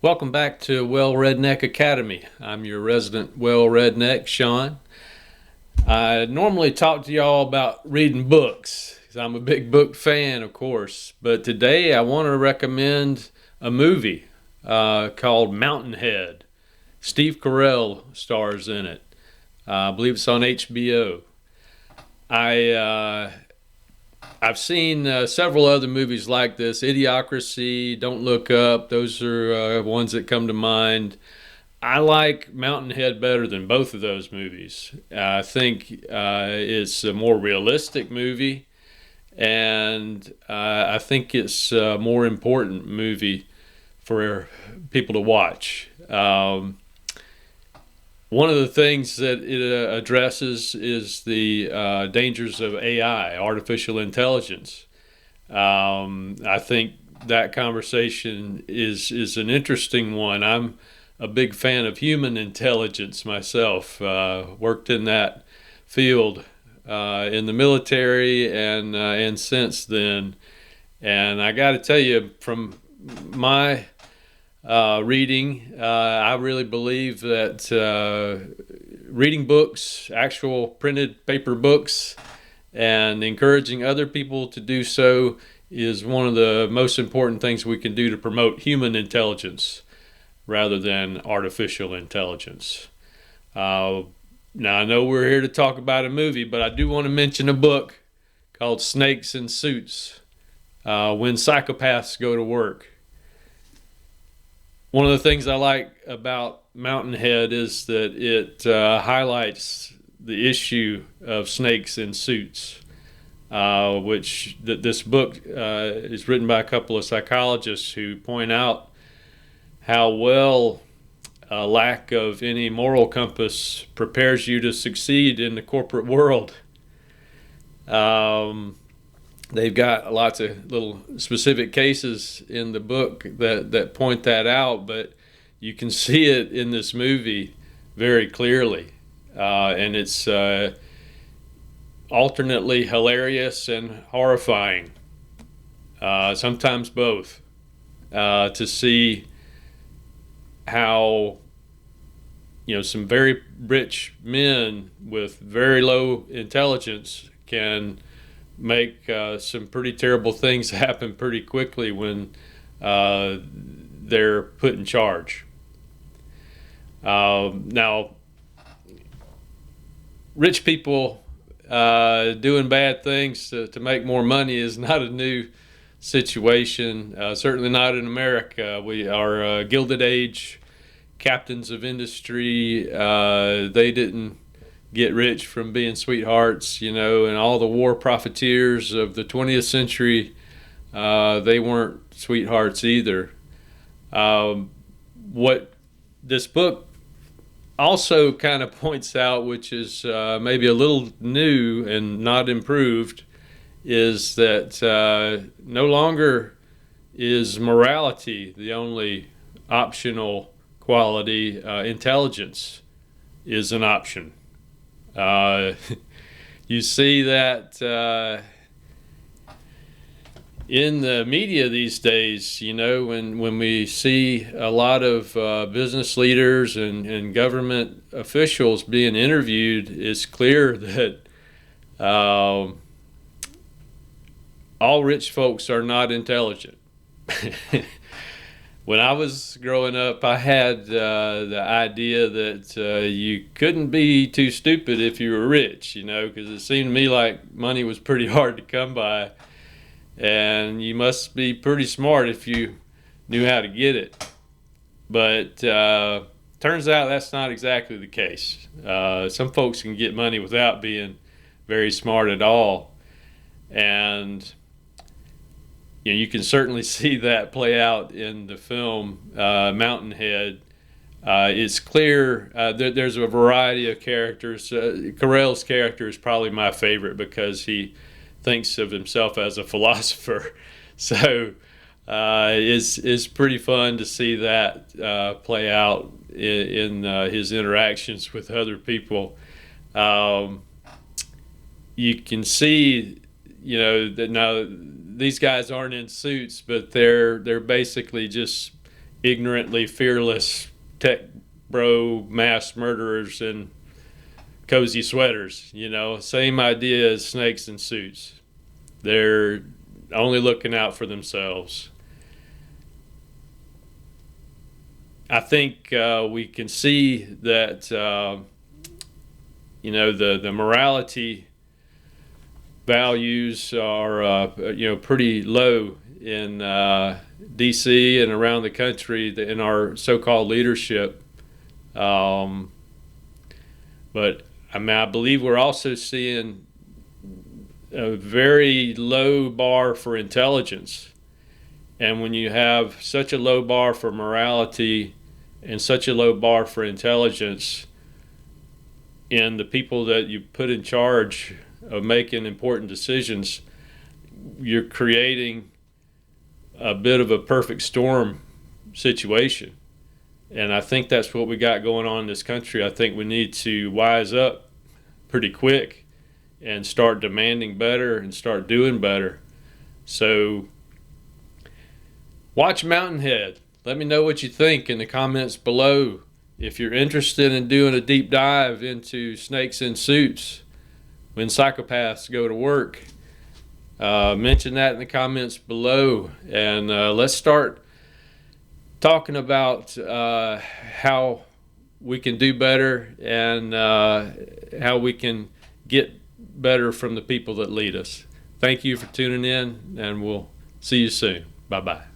Welcome back to Well Redneck Academy. I'm your resident Well Redneck, Sean. I normally talk to y'all about reading books, 'cause I'm a big book fan, of course. But today I want to recommend a movie called Mountainhead. Steve Carell stars in it. I believe it's on HBO. I I've seen several other movies like this. Idiocracy, Don't Look Up. Those are ones that come to mind. I like Mountainhead better than both of those movies. I think it's a more realistic movie, and I think it's a more important movie for people to watch. One of the things that it addresses is the dangers of AI, artificial intelligence. I think that conversation is an interesting one. I'm a big fan of human intelligence myself. Worked in that field in the military and since then. And I got to tell you, from my reading, I really believe that reading books, actual printed paper books, and encouraging other people to do so is one of the most important things we can do to promote human intelligence rather than artificial intelligence. Now, I know we're here to talk about a movie, but I do want to mention a book called Snakes in Suits, When Psychopaths Go to Work. One of the things I like about Mountainhead is that it highlights the issue of snakes in suits, which this book is written by a couple of psychologists who point out how well a lack of any moral compass prepares you to succeed in the corporate world. They've got lots of little specific cases in the book that point that out, but you can see it in this movie very clearly. And it's alternately hilarious and horrifying, sometimes both, to see how some very rich men with very low intelligence can make some pretty terrible things happen pretty quickly when they're put in charge. Now, rich people doing bad things to make more money is not a new situation, certainly not in America. We are Gilded Age captains of industry. They didn't get rich from being sweethearts, and all the war profiteers of the 20th century, they weren't sweethearts either. What this book also kind of points out, which is maybe a little new and not improved, is that no longer is morality the only optional quality. Intelligence is an option. You see that in the media these days, when we see a lot of business leaders and government officials being interviewed, it's clear that all rich folks are not intelligent. When I was growing up, I had the idea that you couldn't be too stupid if you were rich, because it seemed to me like money was pretty hard to come by, and you must be pretty smart if you knew how to get it. But turns out that's not exactly the case. Some folks can get money without being very smart at all, and you can certainly see that play out in the film Mountainhead. It's clear there's a variety of characters. Carell's character is probably my favorite because he thinks of himself as a philosopher. So it's pretty fun to see that play out in his interactions with other people. You can see, that now these guys aren't in suits, but they're basically just ignorantly fearless tech bro mass murderers in cozy sweaters. Same idea as snakes in suits. They're only looking out for themselves. I think we can see that the morality values are pretty low in D.C. and around the country in our so-called leadership. But I believe we're also seeing a very low bar for intelligence. And when you have such a low bar for morality and such a low bar for intelligence in the people that you put in charge of making important decisions, you're creating a bit of a perfect storm situation. And I think that's what we got going on in this country. I think we need to wise up pretty quick and start demanding better and start doing better. So watch Mountainhead. Let me know what you think in the comments below. If you're interested in doing a deep dive into snakes in suits when psychopaths go to work, mention that in the comments below. And let's start talking about how we can do better and how we can get better from the people that lead us. Thank you for tuning in, and we'll see you soon. Bye-bye.